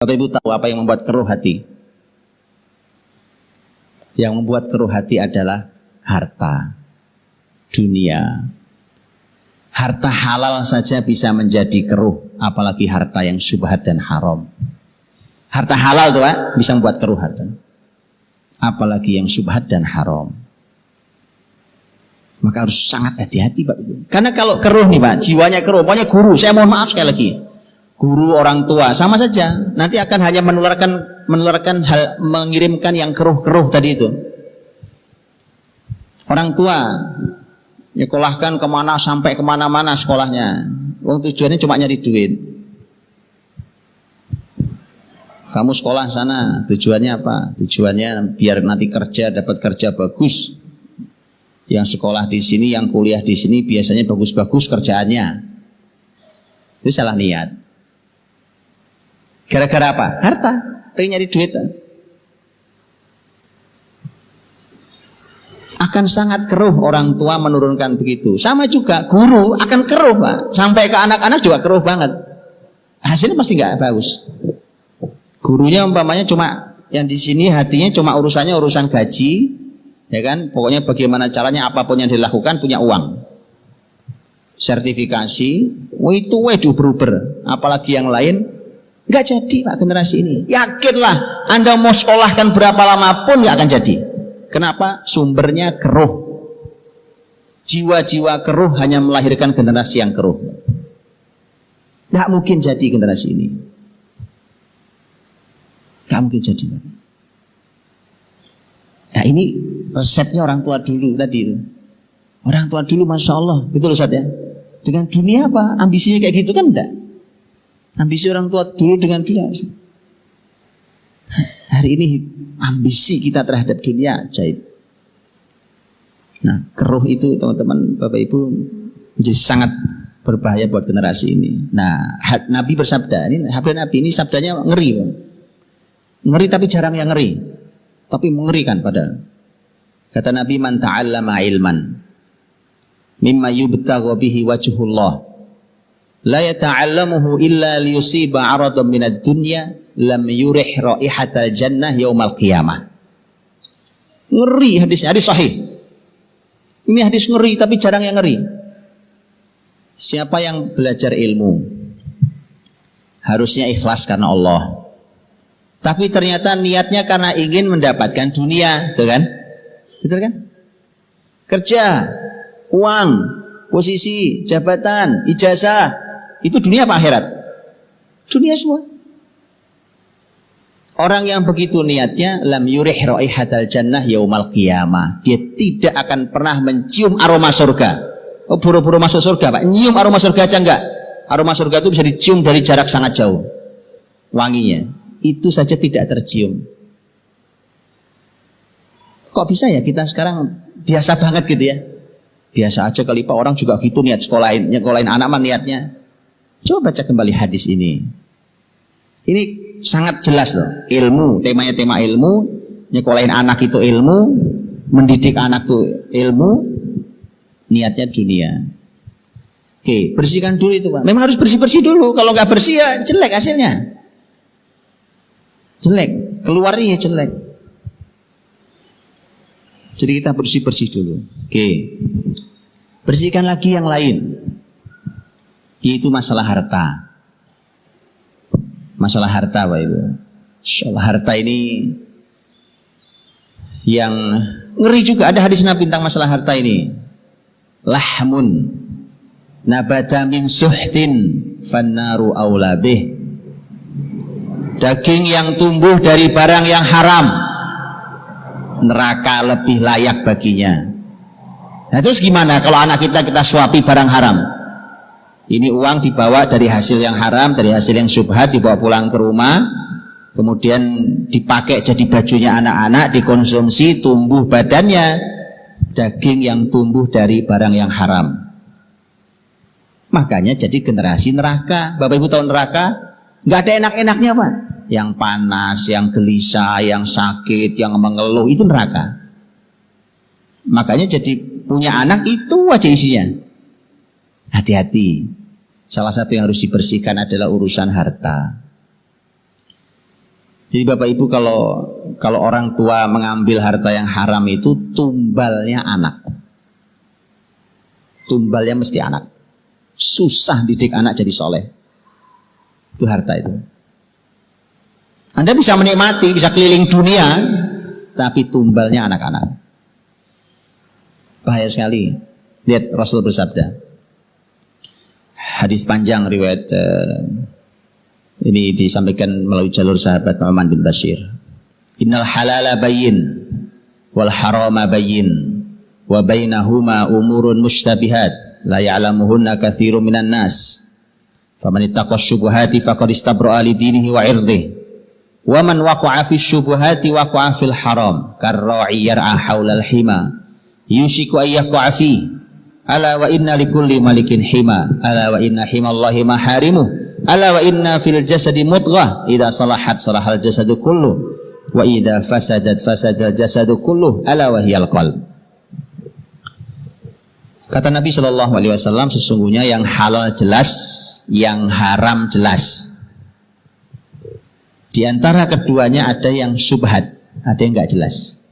Bapak Ibu tahu apa yang membuat keruh hati? Yang membuat keruh hati adalah harta, dunia. Harta halal saja bisa menjadi keruh, apalagi harta yang syubhat dan haram. Harta halal tuh Pak, bisa membuat keruh harta. Apalagi yang syubhat dan haram. Maka harus sangat hati-hati Pak. Karena kalau keruh nih Pak, jiwanya keruh, pokoknya guru, saya mohon maaf sekali lagi. Guru, orang tua, sama saja. Nanti akan hanya menularkan hal, mengirimkan yang keruh-keruh tadi itu. Orang tua nyekolahkan kemana sampai kemana-mana sekolahnya. Wong tujuannya cuma nyari duit. Kamu sekolah sana, tujuannya apa? Tujuannya biar nanti kerja, dapat kerja bagus. Yang sekolah di sini, yang kuliah di sini biasanya bagus-bagus kerjaannya. Itu salah niat. Gara-gara apa? Harta, pengen nyari duit. Akan sangat keruh orang tua menurunkan begitu. Sama juga guru akan keruh Pak. Sampai ke anak-anak juga keruh banget. Hasilnya pasti nggak bagus. Gurunya umpamanya cuma yang di sini hatinya cuma urusan gaji, ya kan? Pokoknya bagaimana caranya apapun yang dilakukan punya uang. Sertifikasi, itu diuber-uber. Apalagi yang lain. Nggak jadi Pak generasi ini. Yakinlah Anda mau sekolahkan berapa lama pun nggak akan jadi. Kenapa? Sumbernya keruh. Jiwa-jiwa keruh hanya melahirkan generasi yang keruh. Nggak mungkin jadi generasi ini. Nggak mungkin jadi. Nah ini resepnya orang tua dulu tadi. Orang tua dulu Masya Allah. Betul Ustaz ya. Dengan dunia apa? Ambisinya kayak gitu kan enggak? Ambisi orang tua dulu dengan dunia. Hari ini ambisi kita terhadap dunia ajaib. Nah, keruh itu teman-teman, Bapak Ibu menjadi sangat berbahaya buat generasi ini. Nah, Nabi bersabda, ini Nabi ini sabdanya ngeri. Ngeri tapi jarang yang ngeri. Tapi mengerikan padahal. Kata Nabi, man ta'allama ilman mimma yubtagha bihi wajhullah la yata'allamuhu illa liyusiba 'aradan minad dunya lam yurih raihatal jannah yaumal qiyamah. Ngeri hadisnya, hadis sahih. Ini hadis ngeri tapi jarang yang ngeri. Siapa yang belajar ilmu harusnya ikhlas karena Allah. Tapi ternyata niatnya karena ingin mendapatkan dunia, betul kan? Betul kan? Kerja, uang, posisi, jabatan, ijazah. Itu dunia apa akhirat? Dunia semua. Orang yang begitu niatnya lam yurih raihatal jannah yaumal qiyamah. Dia tidak akan pernah mencium aroma surga. Oh, buru-buru masuk surga, Pak. Nyium aroma surga aja enggak. Aroma surga itu bisa dicium dari jarak sangat jauh. Wanginya itu saja tidak tercium. Kok bisa ya kita sekarang biasa banget gitu ya? Biasa aja kali Pak, orang juga gitu niat sekolahin anak mah niatnya. Coba baca kembali hadis ini. Ini sangat jelas loh. Ilmu, temanya tema ilmu. Nyekolahin anak itu ilmu. Mendidik anak itu ilmu. Niatnya dunia. Oke, bersihkan dulu itu Pak. Memang harus bersih-bersih dulu. Kalau nggak bersih ya jelek hasilnya. Jelek, keluarnya jelek. Jadi kita bersih-bersih dulu. Oke. Bersihkan lagi yang lain. Yaitu masalah harta. Masalah harta Pak Ibu. Insyaallah harta ini yang ngeri juga. Ada hadis Nabi tentang masalah harta ini. Lahmun nabata min suhtin fannaru aula bih. Daging yang tumbuh dari barang yang haram, neraka lebih layak baginya. Nah terus gimana kalau anak kita suapi barang haram? Ini uang dibawa dari hasil yang haram, dari hasil yang syubhat, dibawa pulang ke rumah, kemudian dipakai jadi bajunya anak-anak, dikonsumsi, tumbuh badannya, daging yang tumbuh dari barang yang haram. Makanya jadi generasi neraka. Bapak Ibu tahu neraka? Nggak ada enak-enaknya Pak. Yang panas, yang gelisah, yang sakit, yang mengeluh, itu neraka. Makanya jadi punya anak itu aja isinya. Hati-hati. Salah satu yang harus dibersihkan adalah urusan harta. Jadi Bapak Ibu kalau orang tua mengambil harta yang haram itu tumbalnya anak. Tumbalnya mesti anak. Susah didik anak jadi soleh. Itu harta itu. Anda bisa menikmati, bisa keliling dunia, tapi tumbalnya anak-anak. Bahaya sekali. Lihat Rasul bersabda. Hadis panjang riwayat ini disampaikan melalui jalur sahabat Nu'man bin Bashir. Innal halala bayyin wal harama bayyin wa bainahuma umurun mushtabihat la ya'lamuhunna katsirun minan nas. Faman ittaqa syubhati faqad istabra'a li dinihi wa 'irdihi. Wa man waqa'a fi syubhati waqa'a fil haram karra'i yar'a haulal hima yushiku ayyaqa'a fi. Ala wa inna likulli malikin hima. Ala wa inna himallahi maharimuh. Ala wa inna fil jasadi mudghah idza salahat salahal jasadu kulluh wa idza fasadat fasadal jasadu kulluh ala wa hiyal qalb. Kata Nabi sallallahu alaihi wasallam, sesungguhnya yang halal jelas, yang haram jelas. Di antara keduanya ada yang syubhat, ada yang enggak jelas.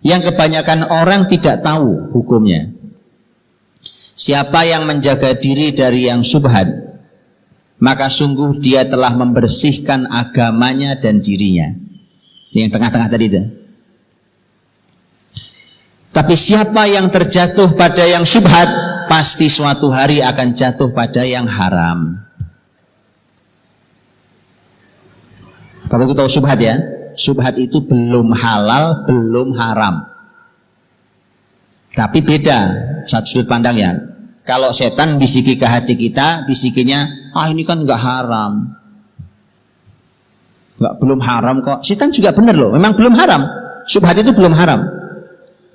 Yang kebanyakan orang tidak tahu hukumnya. Siapa yang menjaga diri dari yang syubhat, maka sungguh dia telah membersihkan agamanya dan dirinya. Ini yang tengah-tengah tadi itu. Tapi siapa yang terjatuh pada yang syubhat, pasti suatu hari akan jatuh pada yang haram. Kalau kita tahu syubhat ya, syubhat itu belum halal, belum haram. Tapi beda satu sudut pandangnya. Kalau setan bisiki ke hati kita, bisikinya, ini kan nggak haram, belum haram kok. Setan juga benar loh, memang belum haram. Syubhat itu belum haram.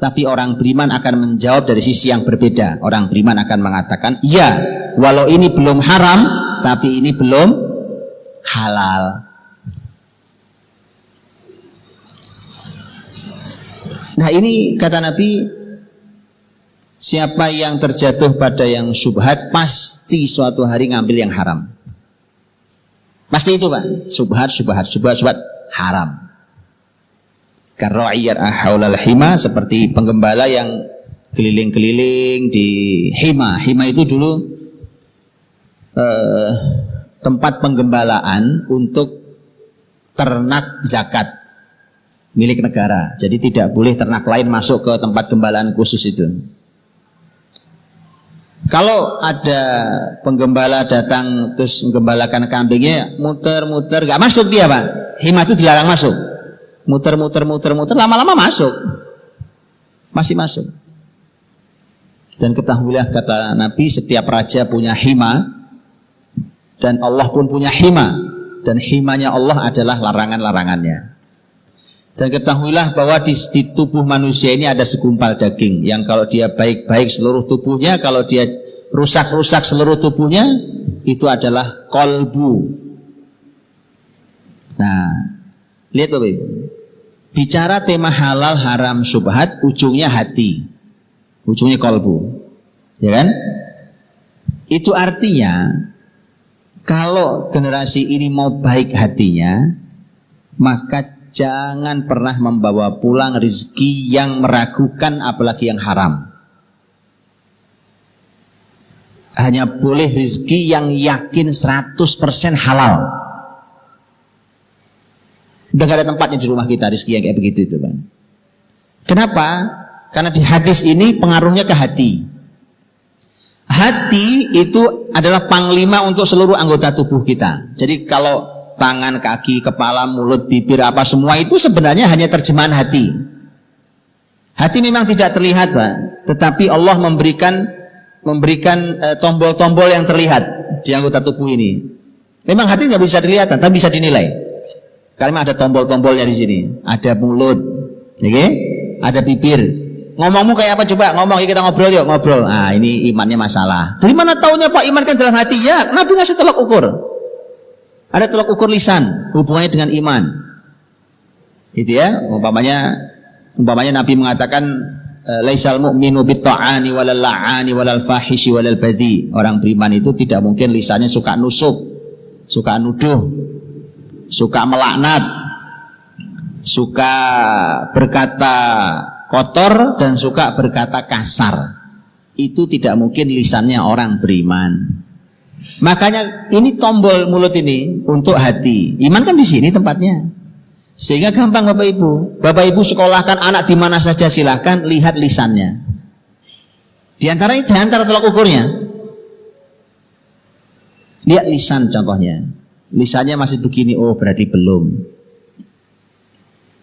Tapi orang beriman akan menjawab dari sisi yang berbeda. Orang beriman akan mengatakan, iya, walau ini belum haram, tapi ini belum halal. Nah ini kata Nabi, siapa yang terjatuh pada yang syubhat pasti suatu hari ngambil yang haram. Pasti itu Pak, syubhat haram. Karra'iyar haulal hima, seperti penggembala yang keliling-keliling di hima. Hima itu dulu tempat penggembalaan untuk ternak zakat milik negara. Jadi tidak boleh ternak lain masuk ke tempat gembalaan khusus itu. Kalau ada penggembala datang terus menggembalakan kambingnya, muter-muter, gak masuk dia Pak. Hima itu dilarang masuk. Muter-muter, lama-lama masuk. Masih masuk. Dan ketahuilah kata Nabi, setiap raja punya hima, dan Allah pun punya hima, dan himanya Allah adalah larangan-larangannya. Dan ketahuilah bahwa di tubuh manusia ini ada segumpal daging yang kalau dia baik-baik seluruh tubuhnya, kalau dia rusak-rusak seluruh tubuhnya, itu adalah kolbu. Nah, lihat Bapak Ibu, bicara tema halal haram syubhat, ujungnya hati, ujungnya kolbu, ya kan? Itu artinya kalau generasi ini mau baik hatinya, maka jangan pernah membawa pulang rezeki yang meragukan, apalagi yang haram. Hanya boleh rezeki yang yakin 100% halal. Udah gak ada tempatnya di rumah kita rezeki yang kayak begitu itu Bang. Kenapa? Karena di hadis ini pengaruhnya ke hati. Hati itu adalah panglima untuk seluruh anggota tubuh kita. Jadi kalau tangan, kaki, kepala, mulut, bibir, apa semua itu sebenarnya hanya terjemahan hati. Hati memang tidak terlihat Pak, tetapi Allah memberikan tombol-tombol yang terlihat di anggota tubuh ini. Memang hati nggak bisa dilihat, tapi bisa dinilai. Karena ada tombol-tombolnya di sini. Ada mulut, okay? Ada bibir. Ngomongmu kayak apa coba? Ngomong, kita ngobrol yuk, ngobrol. Nah ini imannya masalah. Dari mana taunya Pak iman kan dalam hati? Ya, Nabi ngasih tolak ukur. Ada tolak ukur lisan, hubungannya dengan iman. Itu ya, umpamanya Nabi mengatakan laisal mu'minu bitta'ani walal la'ani walal fahishi walal badhi. Orang beriman itu tidak mungkin lisannya suka nusuk, suka nuduh, suka melaknat, suka berkata kotor dan suka berkata kasar. Itu tidak mungkin lisannya orang beriman. Makanya ini tombol mulut ini untuk hati. Iman kan di sini tempatnya. Sehingga gampang Bapak Ibu. Bapak Ibu sekolahkan anak di mana saja silahkan, lihat lisannya. Di antara tolak ukurnya. Lihat lisan contohnya. Lisannya masih begini, oh berarti belum.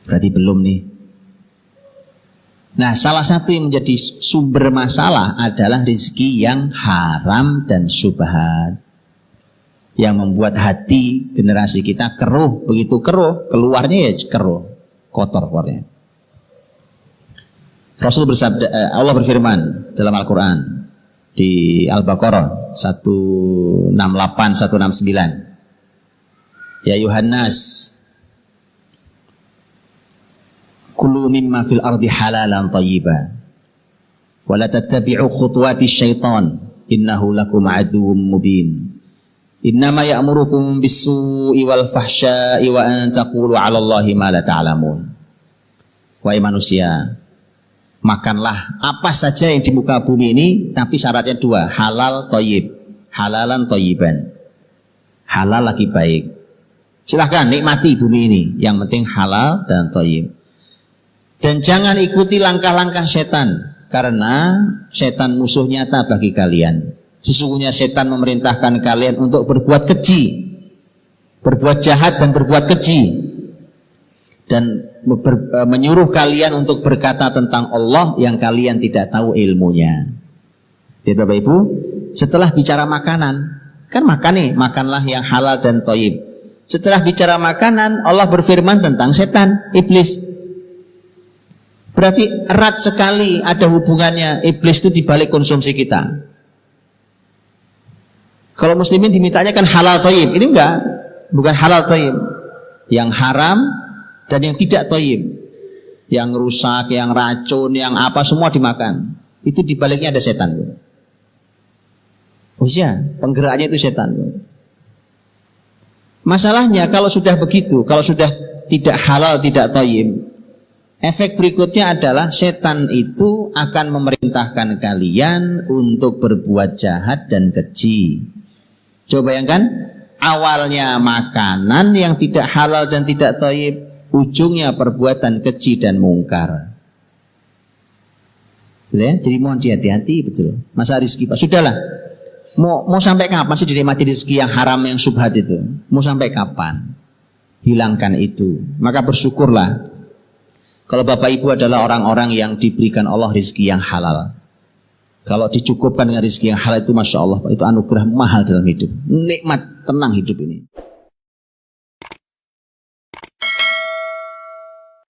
Berarti belum nih. Nah, salah satu yang menjadi sumber masalah adalah rezeki yang haram dan syubhat, yang membuat hati generasi kita keruh. Begitu keruh, keluarnya ya keruh, kotor keluarnya. Rasul bersabda, Allah berfirman dalam Al-Quran di Al-Baqarah 168-169, ya Yuhannas, kulu mimma fil ardi halalan tayyiba wa la tattabi'u khutuwati syaitan innahu lakum aduwwum mubin innama ya'murukum bis-su'i wal fahsya'i wa an taqulu 'ala Allahi ma la ta'lamun. Wahai manusia, makanlah apa saja yang di muka bumi ini, tapi syaratnya dua, halal thayyib, halalan thayyiban. Halal lagi baik. Silahkan nikmati bumi ini, yang penting halal dan thayyib. Dan jangan ikuti langkah-langkah setan, karena setan musuh nyata bagi kalian. Sesungguhnya setan memerintahkan kalian untuk berbuat keji, berbuat jahat dan berbuat keji, dan menyuruh kalian untuk berkata tentang Allah yang kalian tidak tahu ilmunya. Ya Bapak Ibu, setelah bicara makanan, kan makan nih, makanlah yang halal dan thayyib. Setelah bicara makanan, Allah berfirman tentang setan, iblis. Berarti erat sekali ada hubungannya iblis itu dibalik konsumsi kita. Kalau muslimin dimintanya kan halal thayyib, ini enggak, bukan halal thayyib. Yang haram dan yang tidak thayyib, yang rusak, yang racun, yang apa semua dimakan. Itu dibaliknya ada setan. Oh iya, penggeraknya itu setan. Masalahnya kalau sudah begitu, kalau sudah tidak halal, tidak thayyib, efek berikutnya adalah setan itu akan memerintahkan kalian untuk berbuat jahat dan keji. Coba bayangkan, awalnya makanan yang tidak halal dan tidak thayyib, ujungnya perbuatan keji dan mungkar. Ya, jadi mohon hati-hati betul. Masa rezeki Pak, sudahlah. Mau sampai kapan sih dinikmati rezeki yang haram, yang syubhat itu? Mau sampai kapan? Hilangkan itu. Maka bersyukurlah kalau Bapak Ibu adalah orang-orang yang diberikan Allah rezeki yang halal. Kalau dicukupkan dengan rezeki yang halal itu, Masya Allah, itu anugerah mahal dalam hidup. Nikmat, tenang hidup ini.